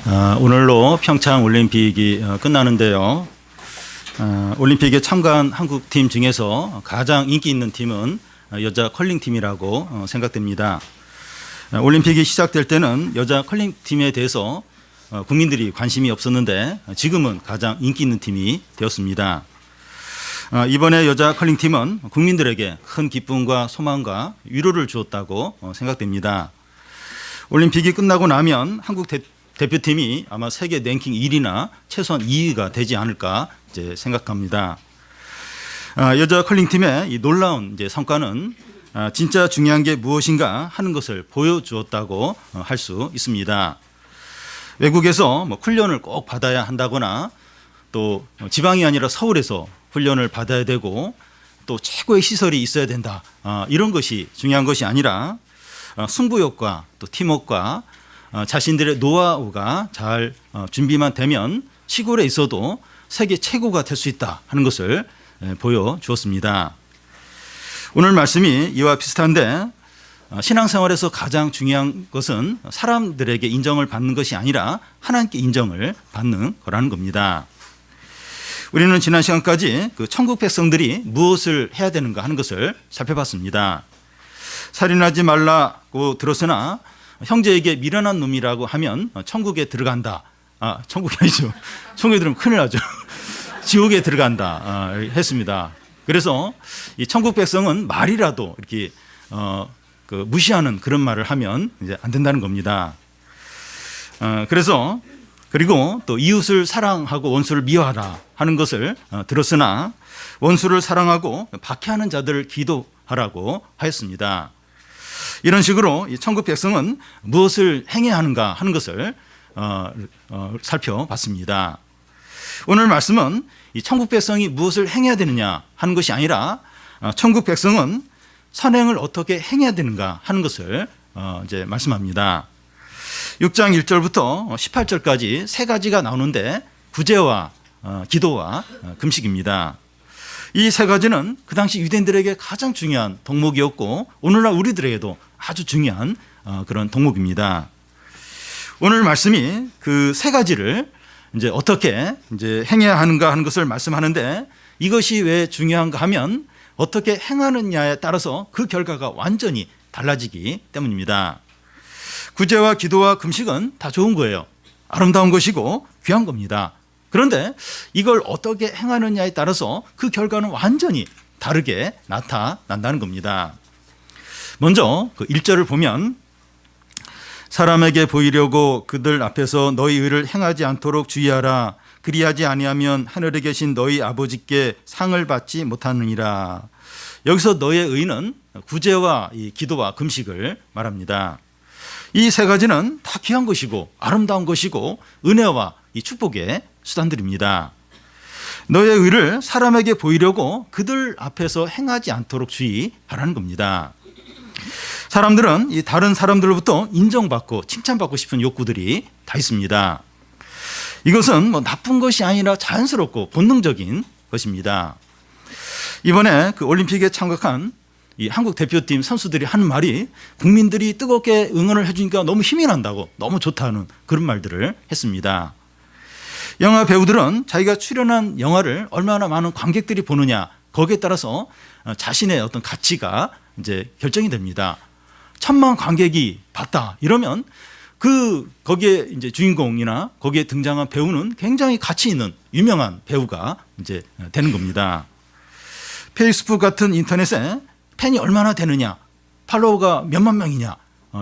오늘로 평창 올림픽이 끝나는데요. 올림픽에 참가한 한국팀 중에서 가장 인기 있는 팀은 여자 컬링팀이라고 생각됩니다. 올림픽이 시작될 때는 여자 컬링팀에 대해서 국민들이 관심이 없었는데 지금은 가장 인기 있는 팀이 되었습니다. 이번에 여자 컬링팀은 국민들에게 큰 기쁨과 소망과 위로를 주었다고 생각됩니다. 올림픽이 끝나고 나면 한국 대표팀이 아마 세계 랭킹 1위나 최소한 2위가 되지 않을까 생각합니다. 여자 컬링팀의 이 놀라운 성과는 진짜 중요한 게 무엇인가 하는 것을 보여주었다고 할 수 있습니다. 외국에서 훈련을 꼭 받아야 한다거나 또 지방이 아니라 서울에서 훈련을 받아야 되고 또 최고의 시설이 있어야 된다. 이런 것이 중요한 것이 아니라 승부욕과 또 팀워크와 자신들의 노하우가 잘 준비만 되면 시골에 있어도 세계 최고가 될 수 있다 하는 것을 보여주었습니다. 오늘 말씀이 이와 비슷한데 신앙생활에서 가장 중요한 것은 사람들에게 인정을 받는 것이 아니라 하나님께 인정을 받는 거라는 겁니다. 우리는 지난 시간까지 그 천국 백성들이 무엇을 해야 되는가 하는 것을 살펴봤습니다. 살인하지 말라고 들었으나 형제에게 미련한 놈이라고 하면 천국에 들어간다. 천국이 아니죠. 천국에 들어가면 큰일 나죠. 지옥에 들어간다 했습니다. 그래서 이 천국 백성은 말이라도 이렇게 무시하는 그런 말을 하면 이제 안 된다는 겁니다. 그리고 또 이웃을 사랑하고 원수를 미워하라 하는 것을 들었으나 원수를 사랑하고 박해하는 자들을 기도하라고 하였습니다. 이런 식으로 이 천국 백성은 무엇을 행해야 하는가 하는 것을 살펴봤습니다. 오늘 말씀은 이 천국 백성이 무엇을 행해야 되느냐 하는 것이 아니라 천국 백성은 선행을 어떻게 행해야 되는가 하는 것을 이제 말씀합니다. 6장 1절부터 18절까지 세 가지가 나오는데 구제와 기도와 금식입니다. 이 세 가지는 그 당시 유대인들에게 가장 중요한 덕목이었고 오늘날 우리들에게도 아주 중요한 그런 덕목입니다. 오늘 말씀이 그 세 가지를 이제 어떻게 이제 행해야 하는가 하는 것을 말씀하는데 이것이 왜 중요한가 하면 어떻게 행하느냐에 따라서 그 결과가 완전히 달라지기 때문입니다. 구제와 기도와 금식은 다 좋은 거예요. 아름다운 것이고 귀한 겁니다. 그런데 이걸 어떻게 행하느냐에 따라서 그 결과는 완전히 다르게 나타난다는 겁니다. 먼저 그 1절을 보면 사람에게 보이려고 그들 앞에서 너희 의를 행하지 않도록 주의하라. 그리하지 아니하면 하늘에 계신 너희 아버지께 상을 받지 못하느니라. 여기서 너의 의는 구제와 이 기도와 금식을 말합니다. 이 세 가지는 다 귀한 것이고 아름다운 것이고 은혜와 이 축복의 수단들입니다. 너의 의를 사람에게 보이려고 그들 앞에서 행하지 않도록 주의하라는 겁니다. 사람들은 이 다른 사람들로부터 인정받고 칭찬받고 싶은 욕구들이 다 있습니다. 이것은 나쁜 것이 아니라 자연스럽고 본능적인 것입니다. 이번에 그 올림픽에 참가한 이 한국 대표팀 선수들이 하는 말이 국민들이 뜨겁게 응원을 해주니까 너무 힘이 난다고 너무 좋다는 그런 말들을 했습니다. 영화 배우들은 자기가 출연한 영화를 얼마나 많은 관객들이 보느냐 거기에 따라서 자신의 어떤 가치가 이제 결정이 됩니다. 1000만 관객이 봤다 이러면 거기에 이제 주인공이나 거기에 등장한 배우는 굉장히 가치 있는 유명한 배우가 이제 되는 겁니다. 페이스북 같은 인터넷에 팬이 얼마나 되느냐, 팔로워가 몇만 명이냐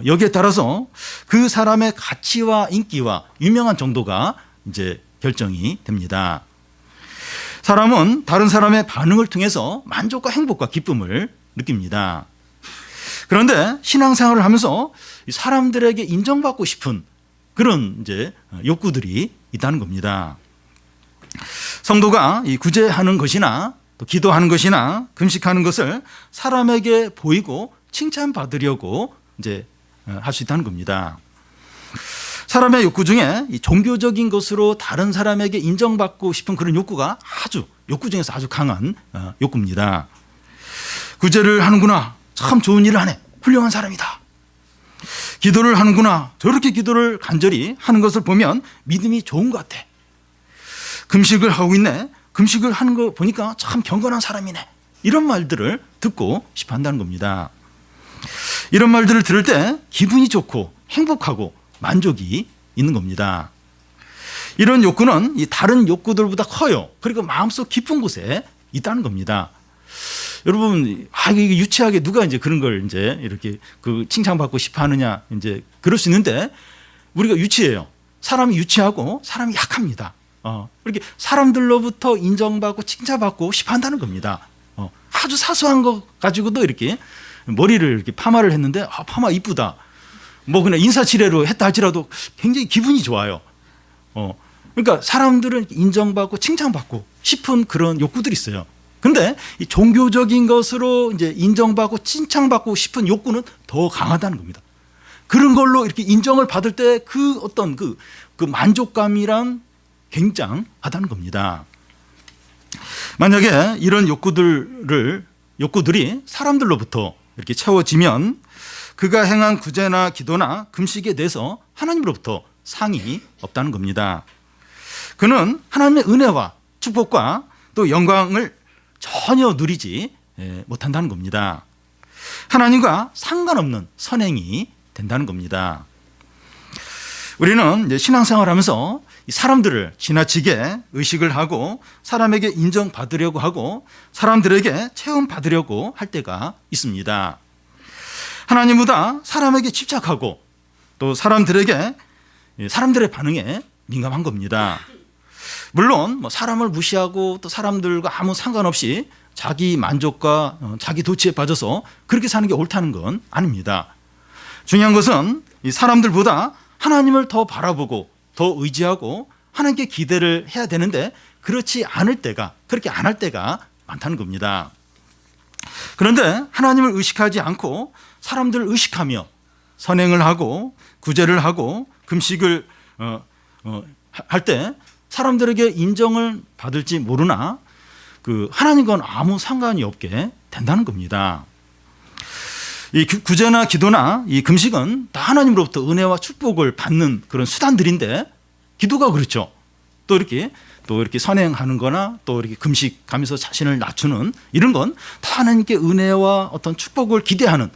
여기에 따라서 그 사람의 가치와 인기와 유명한 정도가 이제 결정이 됩니다. 사람은 다른 사람의 반응을 통해서 만족과 행복과 기쁨을 느낍니다. 그런데 신앙생활을 하면서 사람들에게 인정받고 싶은 그런 이제 욕구들이 있다는 겁니다. 성도가 이 구제하는 것이나 또 기도하는 것이나 금식하는 것을 사람에게 보이고 칭찬받으려고 이제 할 수 있다는 겁니다. 사람의 욕구 중에 이 종교적인 것으로 다른 사람에게 인정받고 싶은 그런 욕구가 욕구 중에서 아주 강한 욕구입니다. 구제를 하는구나. 참 좋은 일을 하네. 훌륭한 사람이다. 기도를 하는구나, 저렇게 기도를 간절히 하는 것을 보면 믿음이 좋은 것 같아. 금식을 하고 있네, 금식을 하는 거 보니까 참 경건한 사람이네, 이런 말들을 듣고 싶어 한다는 겁니다. 이런 말들을 들을 때 기분이 좋고 행복하고 만족이 있는 겁니다. 이런 욕구는 이 다른 욕구들보다 커요. 그리고 마음속 깊은 곳에 있다는 겁니다. 여러분, 이게 유치하게 누가 이제 그런 걸 이제 이렇게 그 칭찬받고 싶어 하느냐, 이제 그럴 수 있는데, 우리가 유치해요. 사람이 유치하고 사람이 약합니다. 이렇게 사람들로부터 인정받고 칭찬받고 싶어 한다는 겁니다. 아주 사소한 거 가지고도 이렇게 머리를 이렇게 파마를 했는데, 파마 이쁘다, 뭐 그냥 인사치레로 했다 할지라도 굉장히 기분이 좋아요. 그러니까 사람들은 인정받고 칭찬받고 싶은 그런 욕구들이 있어요. 근데 이 종교적인 것으로 이제 인정받고 칭찬받고 싶은 욕구는 더 강하다는 겁니다. 그런 걸로 이렇게 인정을 받을 때 그 어떤 그 만족감이란 굉장하다는 겁니다. 만약에 이런 욕구들이 사람들로부터 이렇게 채워지면 그가 행한 구제나 기도나 금식에 대해서 하나님으로부터 상이 없다는 겁니다. 그는 하나님의 은혜와 축복과 또 영광을 전혀 누리지 못한다는 겁니다. 하나님과 상관없는 선행이 된다는 겁니다. 우리는 이제 신앙생활하면서 사람들을 지나치게 의식을 하고 사람에게 인정받으려고 하고 사람들에게 체험받으려고 할 때가 있습니다. 하나님보다 사람에게 집착하고 또 사람들의 반응에 민감한 겁니다. 물론 뭐 사람을 무시하고 또 사람들과 아무 상관없이 자기 만족과 자기 도취에 빠져서 그렇게 사는 게 옳다는 건 아닙니다. 중요한 것은 이 사람들보다 하나님을 더 바라보고 더 의지하고 하나님께 기대를 해야 되는데 그렇게 안 할 때가 많다는 겁니다. 그런데 하나님을 의식하지 않고 사람들을 의식하며 선행을 하고 구제를 하고 금식을 할 때 사람들에게 인정을 받을지 모르나 하나님과는 아무 상관이 없게 된다는 겁니다. 이 구제나 기도나 이 금식은 다 하나님으로부터 은혜와 축복을 받는 그런 수단들인데, 기도가 그렇죠. 또 이렇게 선행하는 거나 또 이렇게 금식하면서 자신을 낮추는 이런 건 다 하나님께 은혜와 어떤 축복을 기대하는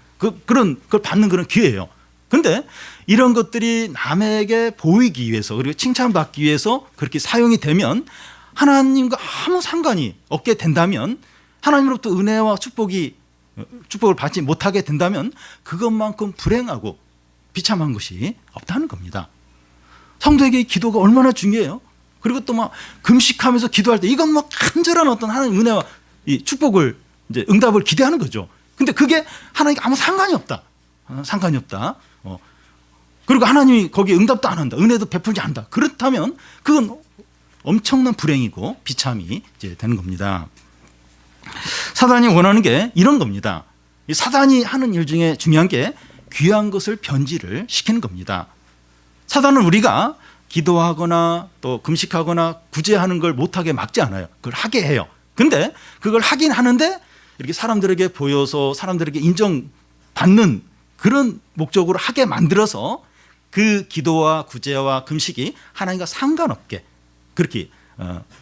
그런 걸 받는 그런 기회예요. 그런데 이런 것들이 남에게 보이기 위해서 그리고 칭찬받기 위해서 그렇게 사용이 되면 하나님과 아무 상관이 없게 된다면, 하나님으로부터 은혜와 축복을 받지 못하게 된다면 그것만큼 불행하고 비참한 것이 없다는 겁니다. 성도에게 기도가 얼마나 중요해요. 그리고 또 막 금식하면서 기도할 때 이건 뭐 간절한 어떤 하나님 은혜와 이 축복을 이제 응답을 기대하는 거죠. 근데 그게 하나님께 아무 상관이 없다. 그리고 하나님이 거기에 응답도 안 한다. 은혜도 베풀지 않는다. 그렇다면 그건 엄청난 불행이고 비참이 이제 되는 겁니다. 사단이 원하는 게 이런 겁니다. 이 사단이 하는 일 중에 중요한 게 귀한 것을 변질을 시키는 겁니다. 사단은 우리가 기도하거나 또 금식하거나 구제하는 걸 못하게 막지 않아요. 그걸 하게 해요. 근데 그걸 하긴 하는데 이렇게 사람들에게 보여서 사람들에게 인정받는 그런 목적으로 하게 만들어서 그 기도와 구제와 금식이 하나님과 상관없게 그렇게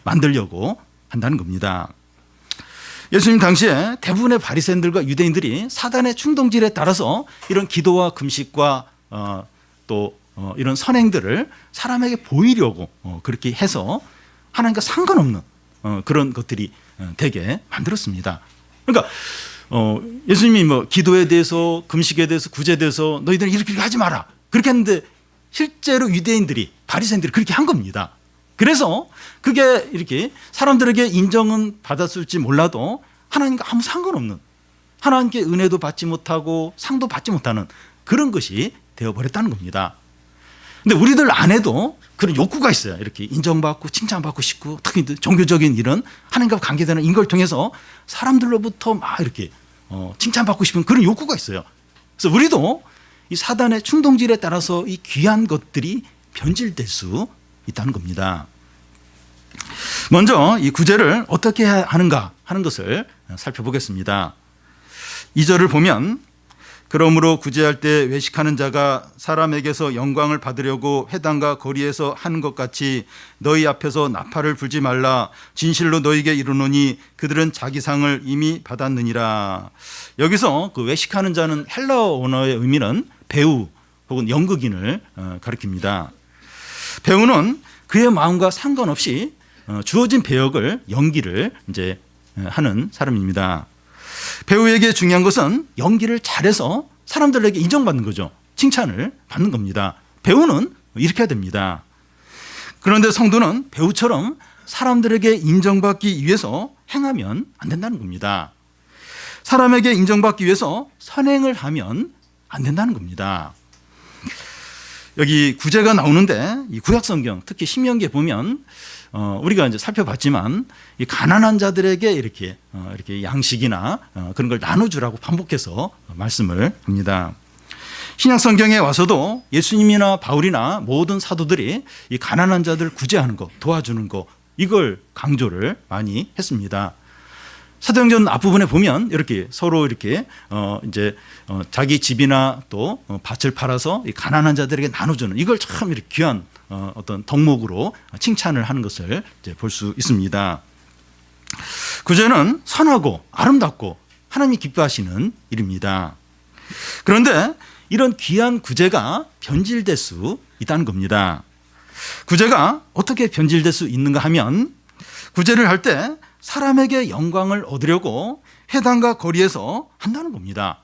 만들려고 한다는 겁니다. 예수님 당시에 대부분의 바리새인들과 유대인들이 사단의 충동질에 따라서 이런 기도와 금식과 또 이런 선행들을 사람에게 보이려고 그렇게 해서 하나님과 상관없는 그런 것들이 되게 만들었습니다. 그러니까 예수님이 뭐 기도에 대해서 금식에 대해서 구제에 대해서 너희들은 이렇게 하지 마라 그렇게 했는데 실제로 유대인들이 바리새인들이 그렇게 한 겁니다. 그래서 그게 이렇게 사람들에게 인정은 받았을지 몰라도 하나님과 아무 상관없는, 하나님께 은혜도 받지 못하고 상도 받지 못하는 그런 것이 되어버렸다는 겁니다. 근데 우리들 안에도 그런 욕구가 있어요. 이렇게 인정받고 칭찬받고 싶고 특히 종교적인 이런 하나님과 관계되는 인걸 통해서 사람들로부터 막 이렇게 칭찬받고 싶은 그런 욕구가 있어요. 그래서 우리도 이 사단의 충동질에 따라서 이 귀한 것들이 변질될 수 있다는 겁니다. 먼저 이 구제를 어떻게 해야 하는가 하는 것을 살펴보겠습니다. 2절을 보면 그러므로 구제할 때 외식하는 자가 사람에게서 영광을 받으려고 회당과 거리에서 하는 것 같이 너희 앞에서 나팔을 불지 말라. 진실로 너희에게 이르노니 그들은 자기 상을 이미 받았느니라. 여기서 그 외식하는 자는 헬라어 언어의 의미는 배우 혹은 연극인을 가리킵니다. 배우는 그의 마음과 상관없이 주어진 배역을 연기를 이제 하는 사람입니다. 배우에게 중요한 것은 연기를 잘해서 사람들에게 인정받는 거죠. 칭찬을 받는 겁니다. 배우는 이렇게 해야 됩니다. 그런데 성도는 배우처럼 사람들에게 인정받기 위해서 행하면 안 된다는 겁니다. 사람에게 인정받기 위해서 선행을 하면 안 된다는 겁니다. 여기 구제가 나오는데 이 구약성경 특히 신명기에 보면 우리가 이제 살펴봤지만 이 가난한 자들에게 이렇게 양식이나 그런 걸 나눠주라고 반복해서 말씀을 합니다. 신약성경에 와서도 예수님이나 바울이나 모든 사도들이 이 가난한 자들 구제하는 거, 도와주는 거 이걸 강조를 많이 했습니다. 사도행전 앞부분에 보면 이렇게 서로 이렇게 자기 집이나 또 밭을 팔아서 이 가난한 자들에게 나눠주는 이걸 참 이렇게 귀한 어떤 덕목으로 칭찬을 하는 것을 이제 볼 수 있습니다. 구제는 선하고 아름답고 하나님이 기뻐하시는 일입니다. 그런데 이런 귀한 구제가 변질될 수 있다는 겁니다. 구제가 어떻게 변질될 수 있는가 하면 구제를 할 때 사람에게 영광을 얻으려고 회당과 거리에서 한다는 겁니다.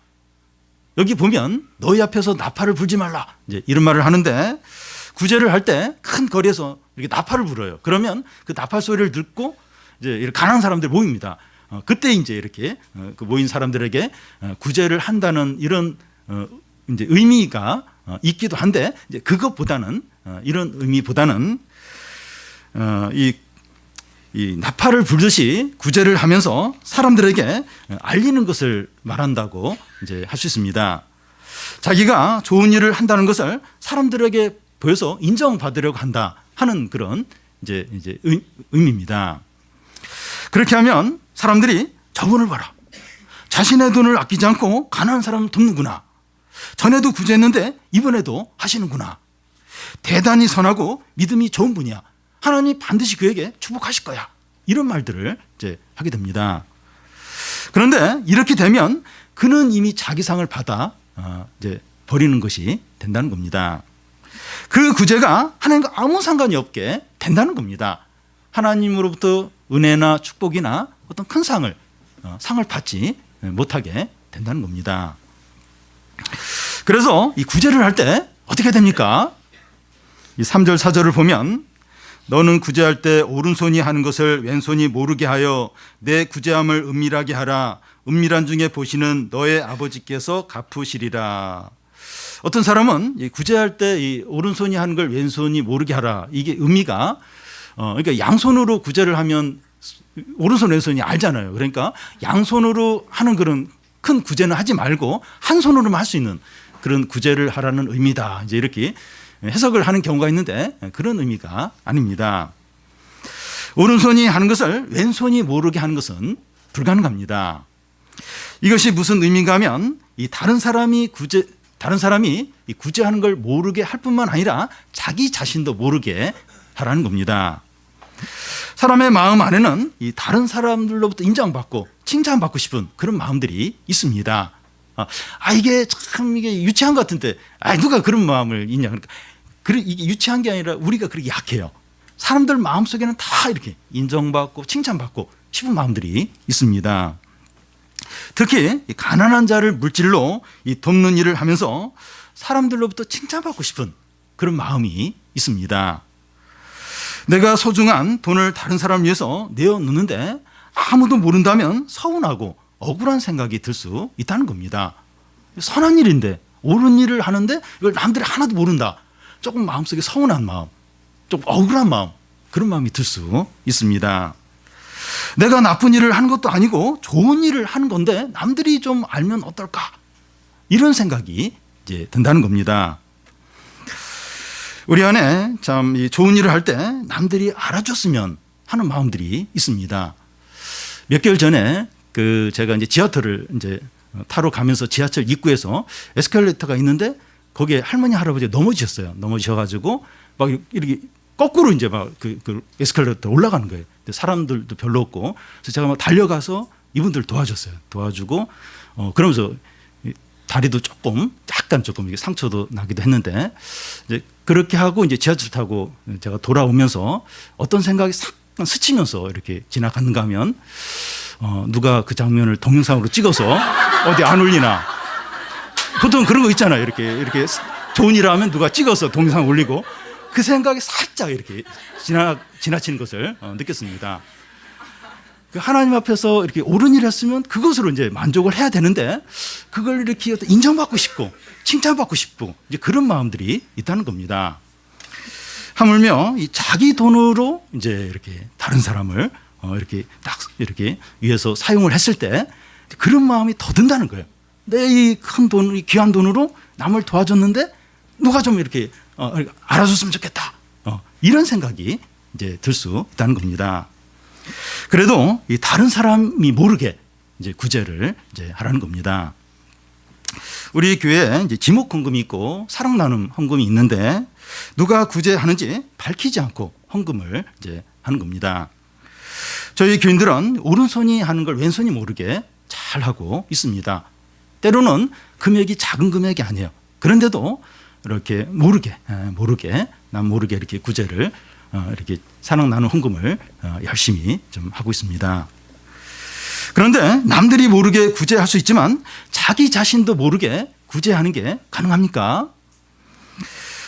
여기 보면 너희 앞에서 나팔을 불지 말라 이제 이런 말을 하는데 구제를 할 때 큰 거리에서 이렇게 나팔을 불어요. 그러면 그 나팔 소리를 듣고 이제 이렇게 가난한 사람들 모입니다. 그때 이제 이렇게 그 모인 사람들에게 구제를 한다는 이런 이제 의미가 있기도 한데 이제 그것보다는 이런 의미보다는 이 나팔을 불듯이 구제를 하면서 사람들에게 알리는 것을 말한다고 이제 할 수 있습니다. 자기가 좋은 일을 한다는 것을 사람들에게 보여서 인정받으려고 한다 하는 그런 이제 의미입니다. 그렇게 하면 사람들이 저분을 봐라. 자신의 돈을 아끼지 않고 가난한 사람을 돕는구나. 전에도 구제했는데 이번에도 하시는구나. 대단히 선하고 믿음이 좋은 분이야. 하나님 반드시 그에게 축복하실 거야. 이런 말들을 이제 하게 됩니다. 그런데 이렇게 되면 그는 이미 자기 상을 받아 이제 버리는 것이 된다는 겁니다. 그 구제가 하나님과 아무 상관이 없게 된다는 겁니다. 하나님으로부터 은혜나 축복이나 어떤 큰 상을 받지 못하게 된다는 겁니다. 그래서 이 구제를 할 때 어떻게 됩니까? 이 3절 4절을 보면 너는 구제할 때 오른손이 하는 것을 왼손이 모르게 하여 내 구제함을 은밀하게 하라. 은밀한 중에 보시는 너의 아버지께서 갚으시리라. 어떤 사람은 구제할 때 이 오른손이 하는 걸 왼손이 모르게 하라. 이게 의미가 그러니까 양손으로 구제를 하면 오른손 왼손이 알잖아요. 그러니까 양손으로 하는 그런 큰 구제는 하지 말고 한 손으로만 할 수 있는 그런 구제를 하라는 의미다. 이제 이렇게 해석을 하는 경우가 있는데 그런 의미가 아닙니다. 오른손이 하는 것을 왼손이 모르게 하는 것은 불가능합니다. 이것이 무슨 의미인가 하면 이 다른 사람이 이 구제하는 걸 모르게 할 뿐만 아니라 자기 자신도 모르게 하라는 겁니다. 사람의 마음 안에는 이 다른 사람들로부터 인정받고 칭찬받고 싶은 그런 마음들이 있습니다. 이게 참 이게 유치한 것 같은데 누가 그런 마음을 있냐. 그러니까 이게 유치한 게 아니라 우리가 그렇게 약해요. 사람들 마음속에는 다 이렇게 인정받고 칭찬받고 싶은 마음들이 있습니다. 특히 가난한 자를 물질로 이 돕는 일을 하면서 사람들로부터 칭찬받고 싶은 그런 마음이 있습니다. 내가 소중한 돈을 다른 사람을 위해서 내어놓는데 아무도 모른다면 서운하고 억울한 생각이 들 수 있다는 겁니다. 선한 일인데 옳은 일을 하는데 이걸 남들이 하나도 모른다. 조금 마음속에 서운한 마음, 좀 억울한 마음, 그런 마음이 들 수 있습니다. 내가 나쁜 일을 하는 것도 아니고 좋은 일을 하는 건데 남들이 좀 알면 어떨까? 이런 생각이 이제 든다는 겁니다. 우리 안에 참 좋은 일을 할 때 남들이 알아줬으면 하는 마음들이 있습니다. 몇 개월 전에 제가 이제 지하철을 이제 타러 가면서 지하철 입구에서 에스컬레이터가 있는데 거기에 할머니 할아버지가 넘어지셨어요. 넘어지셔가지고 막 이렇게 거꾸로 이제 막 그 에스컬레이터 올라가는 거예요. 근데 사람들도 별로 없고 그래서 제가 막 달려가서 이분들 도와줬어요. 도와주고 그러면서 다리도 약간 조금 이게 상처도 나기도 했는데 이제 그렇게 하고 이제 지하철 타고 제가 돌아오면서 어떤 생각이 싹 스치면서 이렇게 지나갔는가 하면 누가 그 장면을 동영상으로 찍어서 어디 안 올리나. 보통 그런 거 있잖아요. 이렇게 좋은 일 하면 누가 찍어서 동영상 올리고 그 생각이 살짝 이렇게 지나치는 것을 느꼈습니다. 그 하나님 앞에서 이렇게 옳은 일을 했으면 그것으로 이제 만족을 해야 되는데 그걸 이렇게 인정받고 싶고 칭찬받고 싶고 이제 그런 마음들이 있다는 겁니다. 하물며 이 자기 돈으로 이제 이렇게 다른 사람을 이렇게 딱 이렇게 위해서 사용을 했을 때 그런 마음이 더 든다는 거예요. 내 이 큰 돈, 이 귀한 돈으로 남을 도와줬는데 누가 좀 이렇게 알아줬으면 좋겠다. 이런 생각이 이제 들 수 있다는 겁니다. 그래도 이 다른 사람이 모르게 이제 구제를 이제 하라는 겁니다. 우리 교회에 이제 지목 헌금이 있고 사랑 나눔 헌금이 있는데 누가 구제하는지 밝히지 않고 헌금을 이제 하는 겁니다. 저희 교인들은 오른손이 하는 걸 왼손이 모르게 잘 하고 있습니다. 때로는 금액이 작은 금액이 아니에요. 그런데도 이렇게 모르게 남 모르게 이렇게 구제를 이렇게 사랑 나눔 헌금을 열심히 좀 하고 있습니다. 그런데 남들이 모르게 구제할 수 있지만 자기 자신도 모르게 구제하는 게 가능합니까?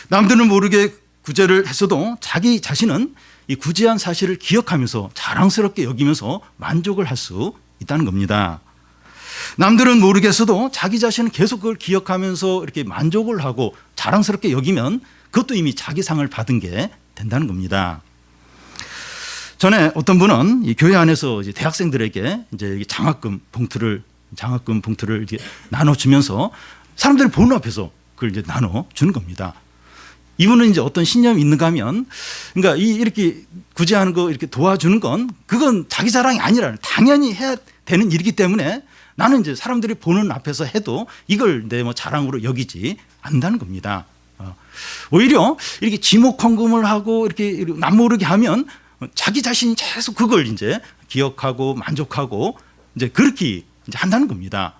남들은 모르게 구제를 했어도 자기 자신은 이 구제한 사실을 기억하면서 자랑스럽게 여기면서 만족을 할 수 있다는 겁니다. 남들은 모르게 했어도 자기 자신은 계속 그걸 기억하면서 이렇게 만족을 하고 자랑스럽게 여기면 그것도 이미 자기 상을 받은 게 된다는 겁니다. 전에 어떤 분은 이 교회 안에서 이제 대학생들에게 이제 장학금 봉투를 이렇게 나눠주면서 사람들이 보는 앞에서 그걸 이제 나눠주는 겁니다. 이분은 이제 어떤 신념이 있는가 하면, 그러니까 이렇게 구제하는 거 이렇게 도와주는 건 그건 자기 자랑이 아니라 당연히 해야 되는 일이기 때문에 나는 이제 사람들이 보는 앞에서 해도 이걸 내 뭐 자랑으로 여기지 않는다는 겁니다. 오히려 이렇게 지목 헌금을 하고 이렇게 남모르게 하면 자기 자신이 계속 그걸 이제 기억하고 만족하고 이제 그렇게 이제 한다는 겁니다.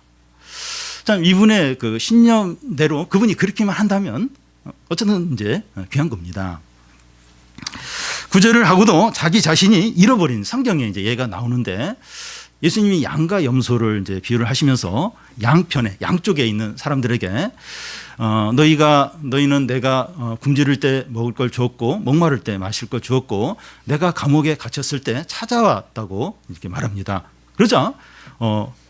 참 이분의 그 신념대로 그분이 그렇게만 한다면 어쨌든 이제 귀한 겁니다. 구제를 하고도 자기 자신이 잃어버린 성경에 이제 예가 나오는데 예수님이 양과 염소를 이제 비유를 하시면서 양편에 양쪽에 있는 사람들에게 너희는 내가 굶주릴 때 먹을 걸 주었고 목마를 때 마실 걸 주었고 내가 감옥에 갇혔을 때 찾아왔다고 이렇게 말합니다. 그러자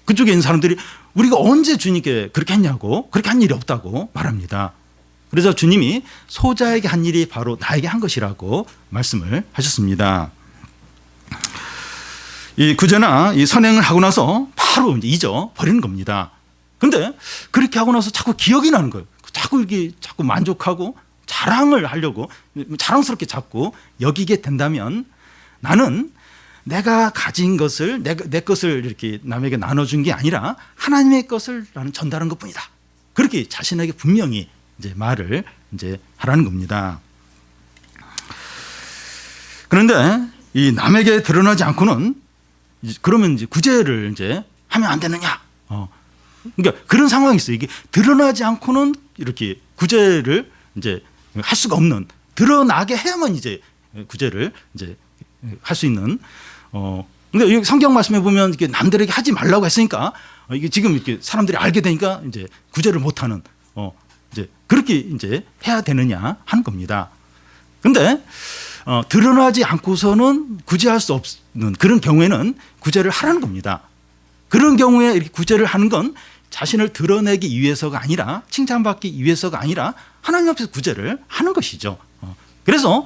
그쪽에 있는 사람들이 우리가 언제 주님께 그렇게 했냐고 그렇게 한 일이 없다고 말합니다. 그래서 주님이 소자에게 한 일이 바로 나에게 한 것이라고 말씀을 하셨습니다. 이 구제나 이 선행을 하고 나서 바로 이제 잊어버리는 겁니다. 근데 그렇게 하고 나서 자꾸 기억이 나는 거예요. 자꾸 만족하고 자랑을 하려고 자랑스럽게 자꾸 여기게 된다면 나는 내가 가진 것을 내 것을 이렇게 남에게 나눠준 게 아니라 하나님의 것을 나는 전달한 것뿐이다. 그렇게 자신에게 분명히 이제 말을 이제 하라는 겁니다. 그런데 이 남에게 드러나지 않고는 그러면 이제 구제를 이제 하면 안 되느냐? 그러니까 그런 상황이 있어요. 이게 드러나지 않고는 이렇게 구제를 이제 할 수가 없는, 드러나게 해야만 이제 구제를 이제 할 수 있는. 그러니까 여기 성경 말씀에 보면 이렇게 남들에게 하지 말라고 했으니까 이게 지금 이렇게 사람들이 알게 되니까 이제 구제를 못하는 이제 그렇게 이제 해야 되느냐 하는 겁니다. 그런데 드러나지 않고서는 구제할 수 없는 그런 경우에는 구제를 하라는 겁니다. 그런 경우에 이렇게 구제를 하는 건 자신을 드러내기 위해서가 아니라 칭찬받기 위해서가 아니라 하나님 앞에서 구제를 하는 것이죠. 그래서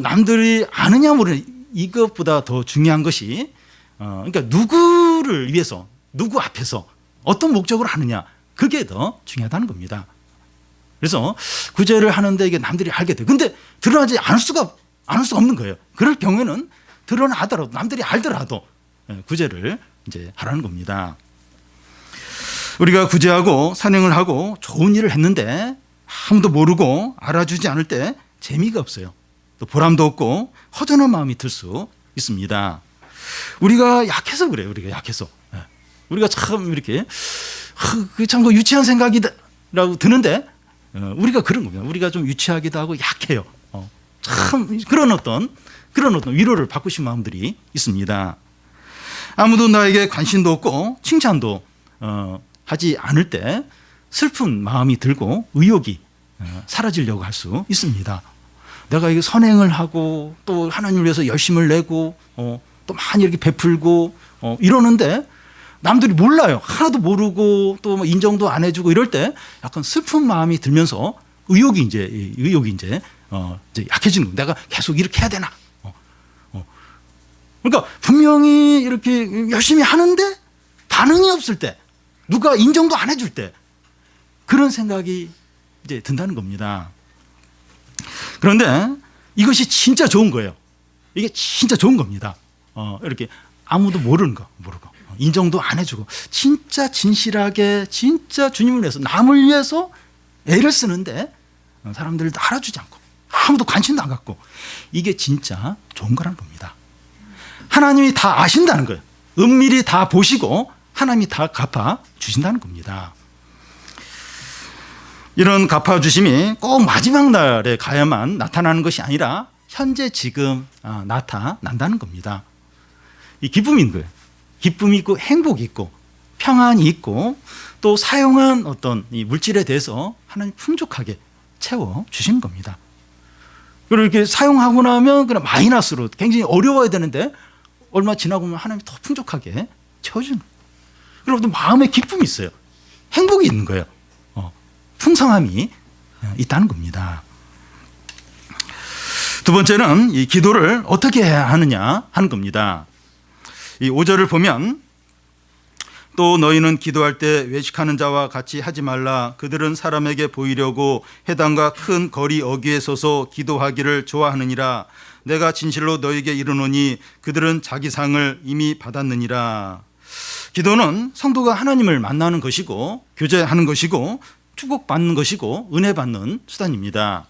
남들이 아느냐 모르냐 이것보다 더 중요한 것이 그러니까 누구를 위해서 누구 앞에서 어떤 목적으로 하느냐 그게 더 중요하다는 겁니다. 그래서 구제를 하는데 이게 남들이 알게 돼. 근데 드러나지 않을 수가 없는 거예요. 그럴 경우에는 드러나더라도 남들이 알더라도 구제를 이제 하라는 겁니다. 우리가 구제하고 선행을 하고 좋은 일을 했는데 아무도 모르고 알아주지 않을 때 재미가 없어요. 또 보람도 없고 허전한 마음이 들 수 있습니다. 우리가 약해서 그래요. 우리가 약해서. 우리가 참 이렇게 참 유치한 생각이라고 드는데 우리가 그런 겁니다. 우리가 좀 유치하기도 하고 약해요. 참 그런 어떤 위로를 받고 싶은 마음들이 있습니다. 아무도 나에게 관심도 없고 칭찬도 하지 않을 때 슬픈 마음이 들고 의욕이 사라지려고 할 수 있습니다. 내가 이게 선행을 하고 또 하나님을 위해서 열심을 내고 또 많이 이렇게 베풀고 이러는데 남들이 몰라요. 하나도 모르고 또 뭐 인정도 안 해주고 이럴 때 약간 슬픈 마음이 들면서 의욕이 이제 약해지는 거예요. 내가 계속 이렇게 해야 되나? 그러니까 분명히 이렇게 열심히 하는데 반응이 없을 때, 누가 인정도 안 해줄 때 그런 생각이 이제 든다는 겁니다. 그런데 이것이 진짜 좋은 거예요. 이게 진짜 좋은 겁니다. 이렇게 아무도 모르는 거, 모르고 인정도 안 해주고 진짜 진실하게 진짜 주님을 위해서 남을 위해서 애를 쓰는데 사람들도 알아주지 않고 아무도 관심도 안 갖고 이게 진짜 좋은 거라는 겁니다. 하나님이 다 아신다는 거예요. 은밀히 다 보시고 하나님이 다 갚아주신다는 겁니다. 이런 갚아주심이 꼭 마지막 날에 가야만 나타나는 것이 아니라 현재 지금 나타난다는 겁니다. 이 기쁨이 있는 거예요. 기쁨이 있고 행복이 있고 평안이 있고 또 사용한 어떤 이 물질에 대해서 하나님 풍족하게 채워주시는 겁니다. 그리고 이렇게 사용하고 나면 그냥 마이너스로 굉장히 어려워야 되는데 얼마 지나고 보면 하나님이 더 풍족하게 채워주는 거예요. 그리고 또 마음에 기쁨이 있어요. 행복이 있는 거예요. 풍성함이 있다는 겁니다. 두 번째는 이 기도를 어떻게 해야 하느냐 하는 겁니다. 이 5절을 보면 또 너희는 기도할 때 외식하는 자와 같이 하지 말라. 그들은 사람에게 보이려고 회당과 큰 거리 어귀에 서서 기도하기를 좋아하느니라. 내가 진실로 너희에게 이르노니 그들은 자기 상을 이미 받았느니라. 기도는 성도가 하나님을 만나는 것이고 교제하는 것이고 축복받는 것이고 은혜 받는 수단입니다.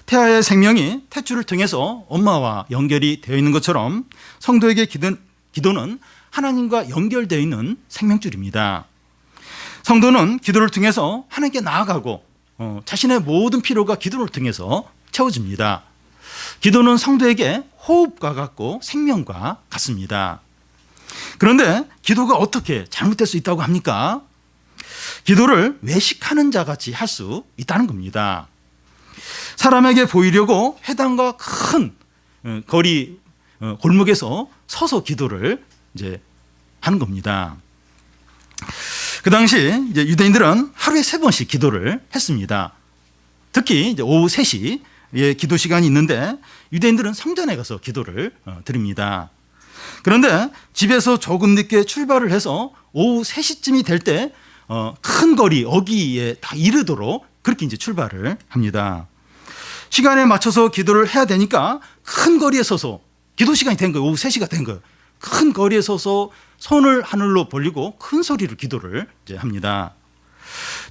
태아의 생명이 탯줄을 통해서 엄마와 연결이 되어 있는 것처럼 성도에게 기도는 하나님과 연결되어 있는 생명줄입니다. 성도는 기도를 통해서 하나님께 나아가고 자신의 모든 필요가 기도를 통해서 채워집니다. 기도는 성도에게 호흡과 같고 생명과 같습니다. 그런데 기도가 어떻게 잘못될 수 있다고 합니까? 기도를 외식하는 자같이 할 수 있다는 겁니다. 사람에게 보이려고 회당과 큰 거리 골목에서 서서 기도를 이제 하는 겁니다. 그 당시 이제 유대인들은 하루에 3번씩 기도를 했습니다. 특히 이제 오후 3시에 기도 시간이 있는데 유대인들은 성전에 가서 기도를 드립니다. 그런데 집에서 조금 늦게 출발을 해서 오후 3시쯤이 될 때 큰 거리 어귀에 다 이르도록 그렇게 이제 출발을 합니다. 시간에 맞춰서 기도를 해야 되니까 큰 거리에 서서 기도 시간이 된 거예요. 오후 3시가 된 거예요. 큰 거리에 서서 손을 하늘로 벌리고 큰 소리로 기도를 이제 합니다.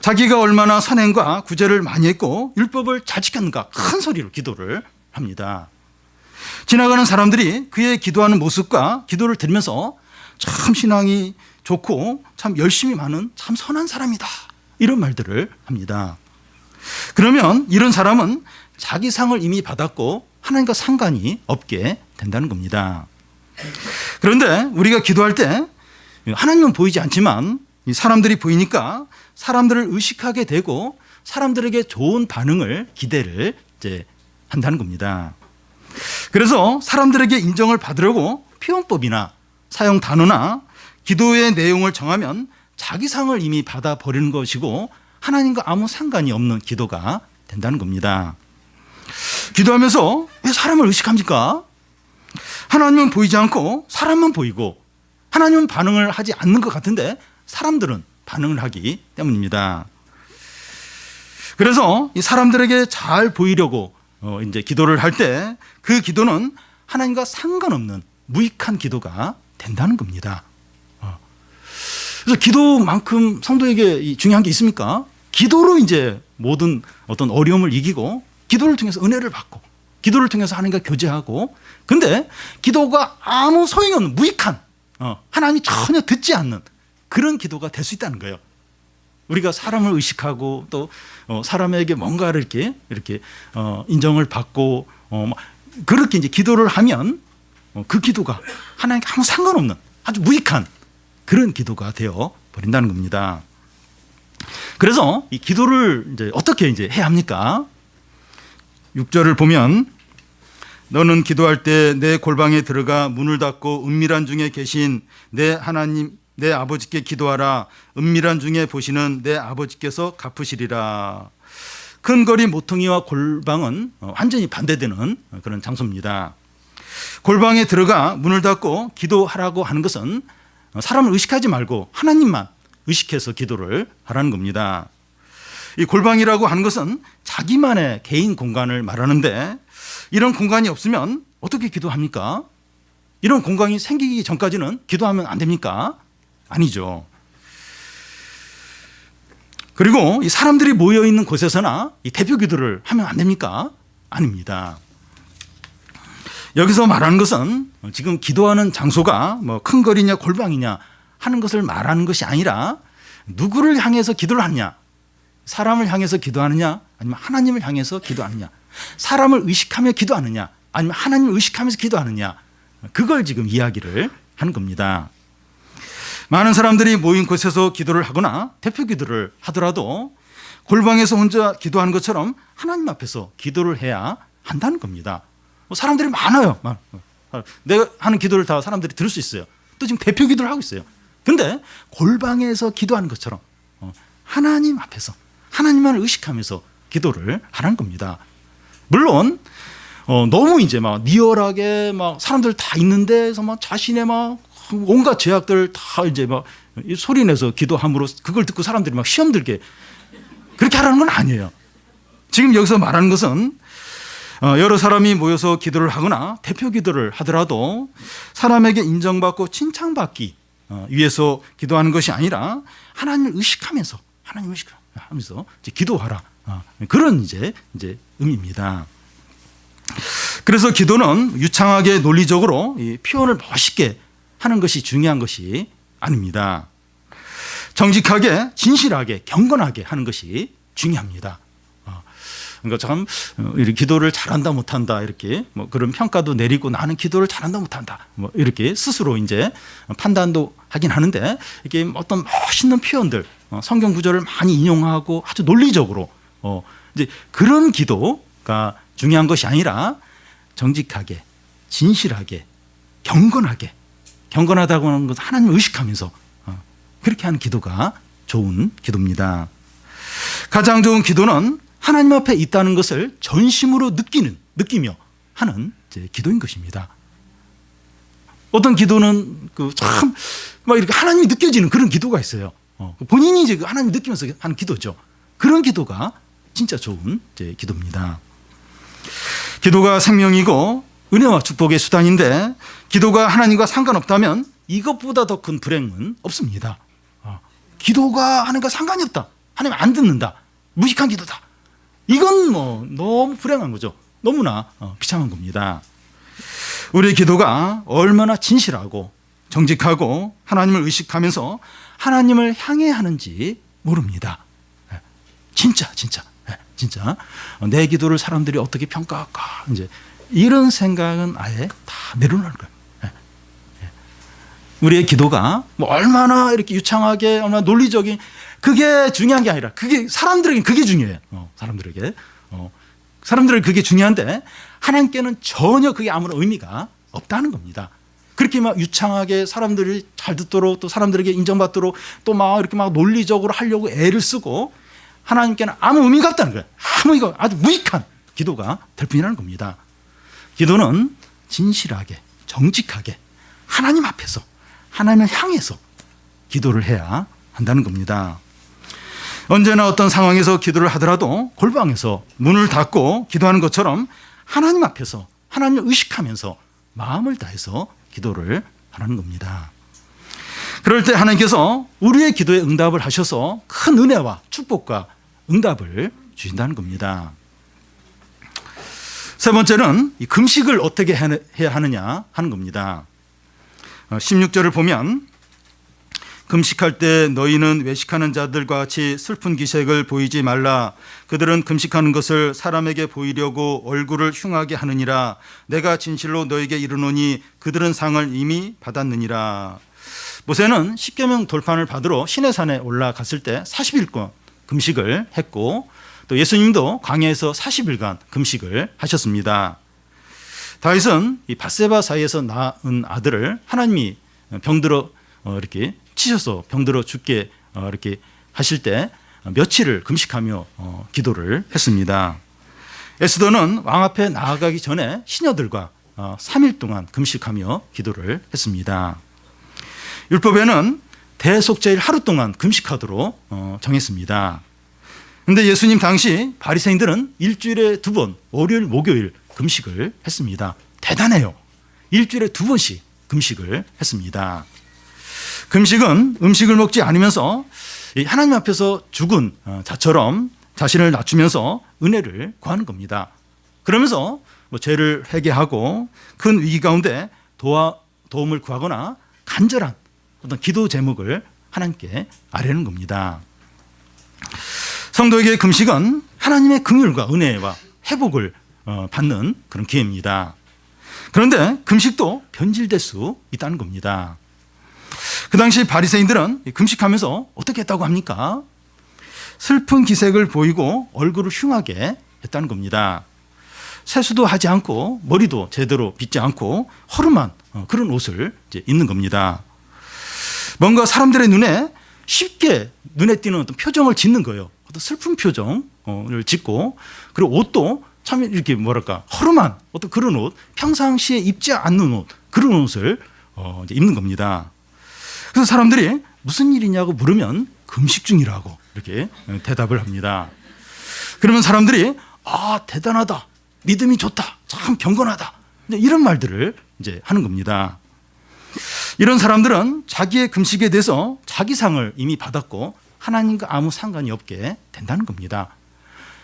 자기가 얼마나 선행과 구제를 많이 했고 율법을 잘 지켰는가 큰 소리로 기도를 합니다. 지나가는 사람들이 그의 기도하는 모습과 기도를 들으면서 참 신앙이 좋고 참 열심히 많은 참 선한 사람이다 이런 말들을 합니다. 그러면 이런 사람은 자기 상을 이미 받았고 하나님과 상관이 없게 된다는 겁니다. 그런데 우리가 기도할 때 하나님은 보이지 않지만 사람들이 보이니까 사람들을 의식하게 되고 사람들에게 좋은 반응을 기대를 이제 한다는 겁니다. 그래서 사람들에게 인정을 받으려고 표현법이나 사용 단어나 기도의 내용을 정하면 자기 상을 이미 받아버리는 것이고 하나님과 아무 상관이 없는 기도가 된다는 겁니다. 기도하면서 왜 사람을 의식합니까? 하나님은 보이지 않고 사람만 보이고 하나님은 반응을 하지 않는 것 같은데 사람들은 반응을 하기 때문입니다. 그래서 이 사람들에게 잘 보이려고 이제 기도를 할 때 그 기도는 하나님과 상관없는 무익한 기도가 된다는 겁니다. 그래서 기도만큼 성도에게 중요한 게 있습니까? 기도로 이제 모든 어떤 어려움을 이기고 기도를 통해서 은혜를 받고 기도를 통해서 하나님과 교제하고, 근데 기도가 아무 소용이 없는 무익한 하나님이 전혀 듣지 않는 그런 기도가 될 수 있다는 거예요. 우리가 사람을 의식하고 또 사람에게 뭔가를 이렇게 인정을 받고 그렇게 이제 기도를 하면 그 기도가 하나님께 아무 상관없는 아주 무익한 그런 기도가 되어 버린다는 겁니다. 그래서 이 기도를 이제 어떻게 이제 해야 합니까? 6절을 보면 너는 기도할 때 내 골방에 들어가 문을 닫고 은밀한 중에 계신 내 하나님 내 아버지께 기도하라. 은밀한 중에 보시는 내 아버지께서 갚으시리라. 큰 거리 모퉁이와 골방은 완전히 반대되는 그런 장소입니다. 골방에 들어가 문을 닫고 기도하라고 하는 것은 사람을 의식하지 말고 하나님만 의식해서 기도를 하라는 겁니다. 이 골방이라고 하는 것은 자기만의 개인 공간을 말하는데, 이런 공간이 없으면 어떻게 기도합니까? 이런 공간이 생기기 전까지는 기도하면 안 됩니까? 아니죠. 그리고 이 사람들이 모여 있는 곳에서나 이 대표 기도를 하면 안 됩니까? 아닙니다. 여기서 말하는 것은 지금 기도하는 장소가 뭐 큰 거리냐 골방이냐 하는 것을 말하는 것이 아니라, 누구를 향해서 기도를 하느냐, 사람을 향해서 기도하느냐 아니면 하나님을 향해서 기도하느냐, 사람을 의식하며 기도하느냐 아니면 하나님을 의식하면서 기도하느냐, 그걸 지금 이야기를 하는 겁니다. 많은 사람들이 모인 곳에서 기도를 하거나 대표 기도를 하더라도 골방에서 혼자 기도하는 것처럼 하나님 앞에서 기도를 해야 한다는 겁니다. 사람들이 많아요. 내가 하는 기도를 다 사람들이 들을 수 있어요. 또 지금 대표 기도를 하고 있어요. 근데 골방에서 기도하는 것처럼 하나님 앞에서 하나님만 의식하면서 기도를 하라는 겁니다. 물론 너무 이제 막 리얼하게 막 사람들 다 있는 데서 막 자신의 막 온갖 죄악들 다 이제 막 소리 내서 기도함으로 그걸 듣고 사람들이 막 시험 들게 그렇게 하라는 건 아니에요. 지금 여기서 말하는 것은 여러 사람이 모여서 기도를 하거나 대표 기도를 하더라도 사람에게 인정받고 칭찬받기 위해서 기도하는 것이 아니라 하나님을 의식하면서 하나님을 의식하면서 이제 기도하라, 그런 이제 의미입니다. 그래서 기도는 유창하게 논리적으로 이 표현을 멋있게 하는 것이 중요한 것이 아닙니다. 정직하게 진실하게 경건하게 하는 것이 중요합니다. 그러니까 참 이렇게 기도를 잘한다 못한다 이렇게 뭐 그런 평가도 내리고 나는 기도를 잘한다 못한다 뭐 이렇게 스스로 이제 판단도 하긴 하는데, 이게 어떤 멋있는 표현들 성경 구절을 많이 인용하고 아주 논리적으로 이제 그런 기도가 중요한 것이 아니라 정직하게 진실하게 경건하게, 경건하다고 하는 것은 하나님을 의식하면서 그렇게 하는 기도가 좋은 기도입니다. 가장 좋은 기도는 하나님 앞에 있다는 것을 전심으로 느끼며 하는 기도인 것입니다. 어떤 기도는 참 막 이렇게 하나님이 느껴지는 그런 기도가 있어요. 본인이 이제 하나님 느끼면서 하는 기도죠. 그런 기도가 진짜 좋은 기도입니다. 기도가 생명이고 은혜와 축복의 수단인데, 기도가 하나님과 상관없다면 이것보다 더 큰 불행은 없습니다. 기도가 하나님과 상관이 없다, 하나님 안 듣는다, 무식한 기도다, 이건 뭐 너무 불행한 거죠. 너무나 비참한 겁니다. 우리의 기도가 얼마나 진실하고 정직하고 하나님을 의식하면서 하나님을 향해 하는지 모릅니다. 진짜 내 기도를 사람들이 어떻게 평가할까, 이제 이런 생각은 아예 다 내려놓는 거예요. 우리의 기도가 뭐 얼마나 이렇게 유창하게 얼마나 논리적인, 그게 중요한 게 아니라 그게 사람들에게 그게 중요해요. 사람들에게 그게 중요한데 하나님께는 전혀 그게 아무런 의미가 없다는 겁니다. 그렇게 막 유창하게 사람들이 잘 듣도록 또 사람들에게 인정받도록 또 막 이렇게 막 논리적으로 하려고 애를 쓰고 하나님께는 아무 의미가 없다는 거예요. 이거 아주 무익한 기도가 될 뿐이라는 겁니다. 기도는 진실하게 정직하게 하나님 앞에서 하나님을 향해서 기도를 해야 한다는 겁니다. 언제나 어떤 상황에서 기도를 하더라도 골방에서 문을 닫고 기도하는 것처럼 하나님 앞에서 하나님을 의식하면서 마음을 다해서 기도를 하라는 겁니다. 그럴 때 하나님께서 우리의 기도에 응답을 하셔서 큰 은혜와 축복과 응답을 주신다는 겁니다. 세 번째는 이 금식을 어떻게 해야 하느냐 하는 겁니다. 16절을 보면 금식할 때 너희는 외식하는 자들과 같이 슬픈 기색을 보이지 말라. 그들은 금식하는 것을 사람에게 보이려고 얼굴을 흉하게 하느니라. 내가 진실로 너에게 이르노니 그들은 상을 이미 받았느니라. 모세는 십계명 돌판을 받으러 시내산에 올라갔을 때 40일간 금식을 했고, 또 예수님도 광야에서 40일간 금식을 하셨습니다. 다윗은 이 밧세바 사이에서 낳은 아들을 하나님이 병들어 이렇게 치셔서 병들어 죽게 이렇게 하실 때 며칠을 금식하며 기도를 했습니다. 에스더는 왕 앞에 나아가기 전에 시녀들과 3일 동안 금식하며 기도를 했습니다. 율법에는 대속죄일 하루 동안 금식하도록 정했습니다. 그런데 예수님 당시 바리새인들은 일주일에 2번 월요일 목요일 금식을 했습니다. 대단해요. 일주일에 2번씩 금식을 했습니다. 금식은 음식을 먹지 않으면서 하나님 앞에서 죽은 자처럼 자신을 낮추면서 은혜를 구하는 겁니다. 그러면서 죄를 회개하고 큰 위기 가운데 도움을 구하거나 간절한 어떤 기도 제목을 하나님께 아뢰는 겁니다. 성도에게 금식은 하나님의 긍휼과 은혜와 회복을 받는 그런 기회입니다. 그런데 금식도 변질될 수 있다는 겁니다. 그 당시 바리새인들은 금식하면서 어떻게 했다고 합니까? 슬픈 기색을 보이고 얼굴을 흉하게 했다는 겁니다. 세수도 하지 않고 머리도 제대로 빗지 않고 허름한 그런 옷을 입는 겁니다. 뭔가 사람들의 눈에 쉽게 눈에 띄는 어떤 표정을 짓는 거예요. 어떤 슬픈 표정을 짓고, 그리고 옷도 참 이렇게 뭐랄까 허름한 어떤 그런 옷, 평상시에 입지 않는 옷, 그런 옷을 입는 겁니다. 그래서 사람들이 무슨 일이냐고 물으면 금식 중이라고 이렇게 대답을 합니다. 그러면 사람들이 대단하다, 믿음이 좋다, 참 경건하다, 이런 말들을 이제 하는 겁니다. 이런 사람들은 자기의 금식에 대해서 자기 상을 이미 받았고 하나님과 아무 상관이 없게 된다는 겁니다.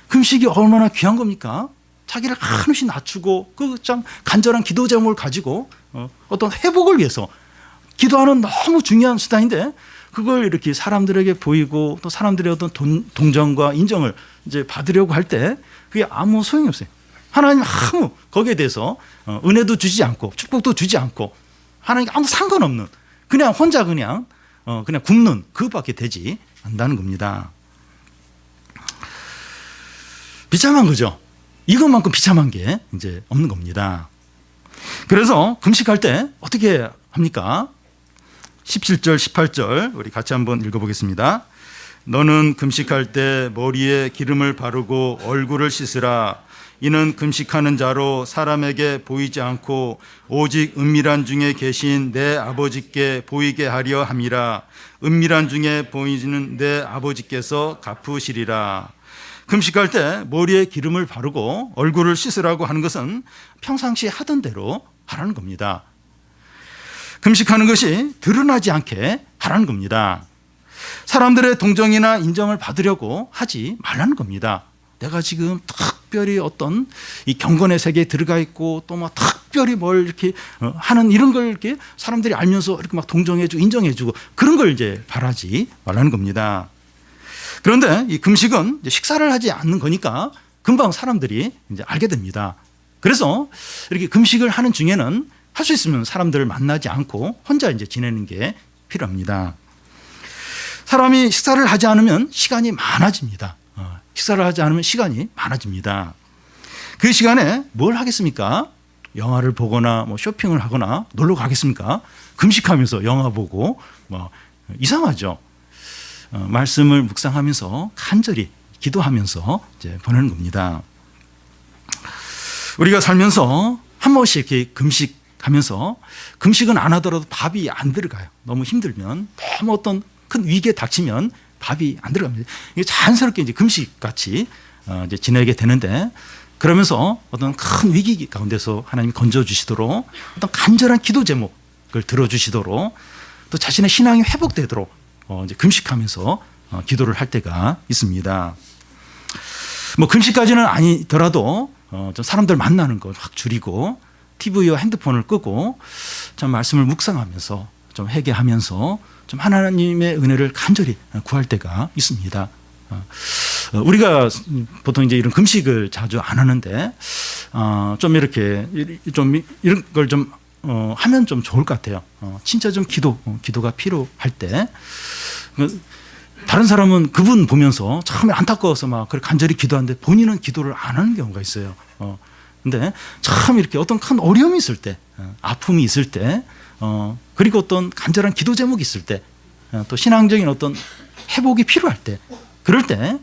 금식이 얼마나 귀한 겁니까? 자기를 한없이 낮추고 그 참 간절한 기도 제목을 가지고 어떤 회복을 위해서 기도하는 너무 중요한 수단인데, 그걸 이렇게 사람들에게 보이고 또 사람들의 어떤 동정과 인정을 이제 받으려고 할 때 그게 아무 소용이 없어요. 하나님 아무 거기에 대해서 은혜도 주지 않고 축복도 주지 않고 하나님 아무 상관없는 그냥 혼자 그냥 굶는 그것밖에 되지 않는다는 겁니다. 비참한 거죠. 이것만큼 비참한 게 이제 없는 겁니다. 그래서 금식할 때 어떻게 합니까? 17절, 18절 우리 같이 한번 읽어보겠습니다. 너는 금식할 때 머리에 기름을 바르고 얼굴을 씻으라. 이는 금식하는 자로 사람에게 보이지 않고 오직 은밀한 중에 계신 내 아버지께 보이게 하려 함이라. 은밀한 중에 보이는 내 아버지께서 갚으시리라. 금식할 때 머리에 기름을 바르고 얼굴을 씻으라고 하는 것은 평상시 하던 대로 하라는 겁니다. 금식하는 것이 드러나지 않게 하라는 겁니다. 사람들의 동정이나 인정을 받으려고 하지 말라는 겁니다. 내가 지금 특별히 어떤 이 경건의 세계에 들어가 있고 또 막 특별히 뭘 이렇게 하는 이런 걸 이렇게 사람들이 알면서 이렇게 막 동정해주고 인정해주고 그런 걸 이제 바라지 말라는 겁니다. 그런데 이 금식은 이제 식사를 하지 않는 거니까 금방 사람들이 이제 알게 됩니다. 그래서 이렇게 금식을 하는 중에는 할 수 있으면 사람들을 만나지 않고 혼자 이제 지내는 게 필요합니다. 사람이 식사를 하지 않으면 시간이 많아집니다. 식사를 하지 않으면 시간이 많아집니다. 그 시간에 뭘 하겠습니까? 영화를 보거나 뭐 쇼핑을 하거나 놀러 가겠습니까? 금식하면서 영화 보고 뭐 이상하죠. 말씀을 묵상하면서 간절히 기도하면서 이제 보내는 겁니다. 우리가 살면서 한 번씩 이렇게 금식하면서 금식은 안 하더라도 밥이 안 들어가요. 너무 힘들면 너무 어떤 큰 위기에 닥치면 밥이 안 들어갑니다. 이게 자연스럽게 이제 금식같이 이제 지내게 되는데, 그러면서 어떤 큰 위기 가운데서 하나님이 건져주시도록 어떤 간절한 기도 제목을 들어주시도록 또 자신의 신앙이 회복되도록 이제 금식하면서 기도를 할 때가 있습니다. 뭐 금식까지는 아니더라도 좀 사람들 만나는 걸 확 줄이고 TV와 핸드폰을 끄고 좀 말씀을 묵상하면서 좀 회개하면서 좀 하나님의 은혜를 간절히 구할 때가 있습니다. 우리가 보통 이제 이런 금식을 자주 안 하는데 좀 이렇게 좀 이런 걸 좀 하면 좀 좋을 것 같아요. 진짜 좀 기도가 필요할 때 다른 사람은 그분 보면서 참 안타까워서 막 간절히 기도하는데 본인은 기도를 안 하는 경우가 있어요. 근데 참 이렇게 어떤 큰 어려움이 있을 때, 아픔이 있을 때, 그리고 어떤 간절한 기도 제목이 있을 때, 또 신앙적인 어떤 회복이 필요할 때, 그럴 때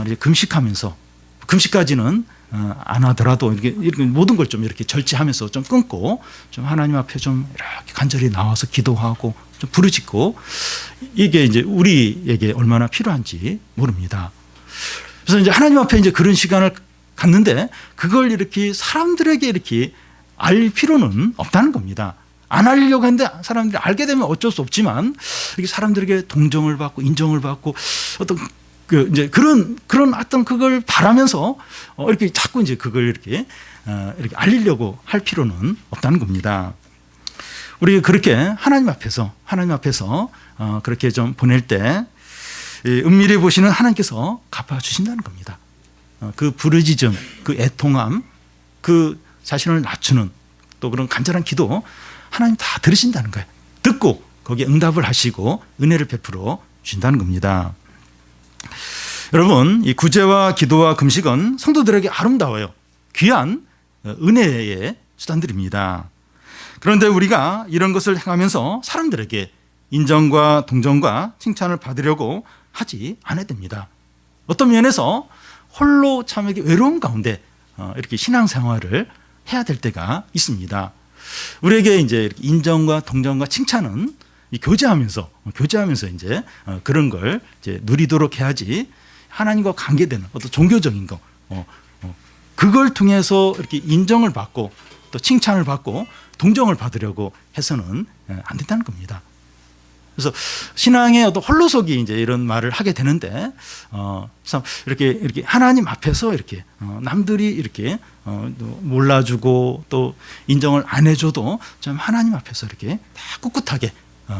이제 금식하면서, 금식까지는 안 하더라도 이렇게 모든 걸 좀 이렇게 절제하면서 좀 끊고 좀 하나님 앞에 좀 이렇게 간절히 나와서 기도하고 좀 부르짖고, 이게 이제 우리에게 얼마나 필요한지 모릅니다. 그래서 이제 하나님 앞에 이제 그런 시간을 갔는데 그걸 이렇게 사람들에게 이렇게 알 필요는 없다는 겁니다. 안 하려고 했는데 사람들이 알게 되면 어쩔 수 없지만 이렇게 사람들에게 동정을 받고 인정을 받고 어떤 이제 그런 어떤 그걸 바라면서 이렇게 자꾸 이제 그걸 이렇게 알리려고 할 필요는 없다는 겁니다. 우리 그렇게 하나님 앞에서 그렇게 좀 보낼 때 은밀히 보시는 하나님께서 갚아주신다는 겁니다. 그 부르짖음, 그 애통함, 그 자신을 낮추는 또 그런 간절한 기도 하나님 다 들으신다는 거예요. 듣고 거기에 응답을 하시고 은혜를 베풀어 주신다는 겁니다. 여러분, 이 구제와 기도와 금식은 성도들에게 아름다워요. 귀한 은혜의 수단들입니다. 그런데 우리가 이런 것을 행하면서 사람들에게 인정과 동정과 칭찬을 받으려고 하지 않아야 됩니다. 어떤 면에서 홀로 참 이렇게 외로운 가운데 이렇게 신앙생활을 해야 될 때가 있습니다. 우리에게 이제 이렇게 인정과 동정과 칭찬은 교제하면서 이제 그런 걸 이제 누리도록 해야지, 하나님과 관계되는 어떤 종교적인 거 그걸 통해서 이렇게 인정을 받고 또 칭찬을 받고 동정을 받으려고 해서는 안 된다는 겁니다. 그래서 신앙의 어떤 홀로서기 이제 이런 말을 하게 되는데, 이렇게 하나님 앞에서 이렇게 남들이 이렇게 몰라주고 또 인정을 안 해줘도 좀 하나님 앞에서 이렇게 다 꿋꿋하게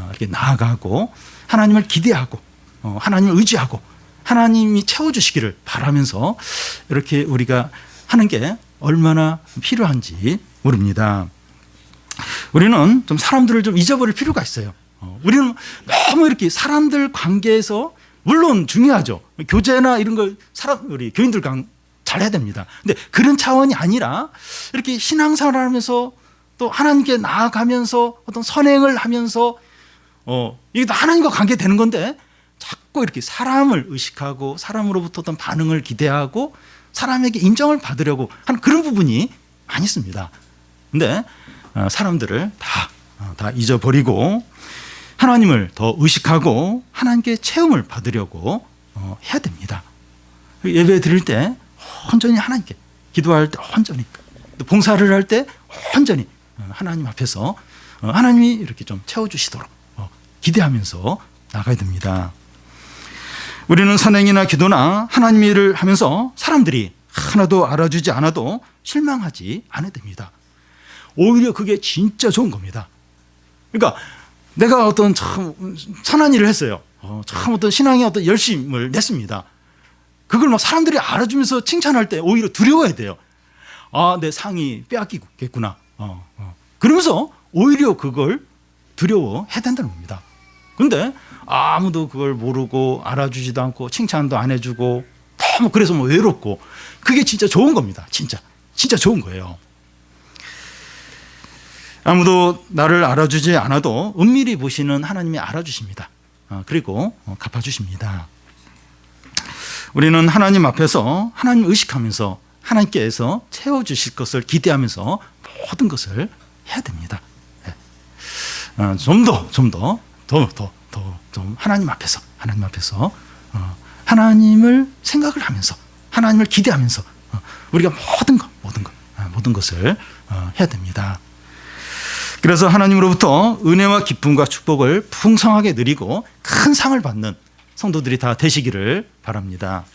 이렇게 나아가고 하나님을 기대하고 하나님을 의지하고 하나님이 채워주시기를 바라면서 이렇게 우리가 하는 게 얼마나 필요한지 모릅니다. 우리는 좀 사람들을 좀 잊어버릴 필요가 있어요. 우리는 너무 이렇게 사람들 관계에서 물론 중요하죠. 교제나 이런 걸 우리 교인들과 잘 해야 됩니다. 근데 그런 차원이 아니라 이렇게 신앙생활을 하면서 또 하나님께 나아가면서 어떤 선행을 하면서 이게 하나님과 관계되는 건데 자꾸 이렇게 사람을 의식하고 사람으로부터 어떤 반응을 기대하고 사람에게 인정을 받으려고 하는 그런 부분이 많이 있습니다. 근데 사람들을 다 잊어버리고 하나님을 더 의식하고 하나님께 체험을 받으려고 해야 됩니다. 예배 드릴 때 온전히 하나님께, 기도할 때 온전히, 또 봉사를 할 때 온전히 하나님 앞에서 하나님이 이렇게 좀 채워주시도록 기대하면서 나가야 됩니다. 우리는 선행이나 기도나 하나님 일을 하면서 사람들이 하나도 알아주지 않아도 실망하지 않아야 됩니다. 오히려 그게 진짜 좋은 겁니다. 그러니까 내가 어떤 참 선한 일을 했어요. 참 어떤 신앙의 어떤 열심을 냈습니다. 그걸 막 사람들이 알아주면서 칭찬할 때 오히려 두려워야 돼요. 내 상이 빼앗기겠구나. 그러면서 오히려 그걸 두려워해야 된다는 겁니다. 근데 아무도 그걸 모르고 알아주지도 않고 칭찬도 안 해주고 너무 그래서 외롭고, 그게 진짜 좋은 겁니다. 진짜 좋은 거예요. 아무도 나를 알아주지 않아도 은밀히 보시는 하나님이 알아주십니다. 그리고 갚아주십니다. 우리는 하나님 앞에서 하나님 의식하면서 하나님께서 채워주실 것을 기대하면서 모든 것을 해야 됩니다. 좀 하나님 앞에서 하나님을 생각을 하면서 하나님을 기대하면서 우리가 모든 것을 해야 됩니다. 그래서 하나님으로부터 은혜와 기쁨과 축복을 풍성하게 누리고 큰 상을 받는 성도들이 다 되시기를 바랍니다.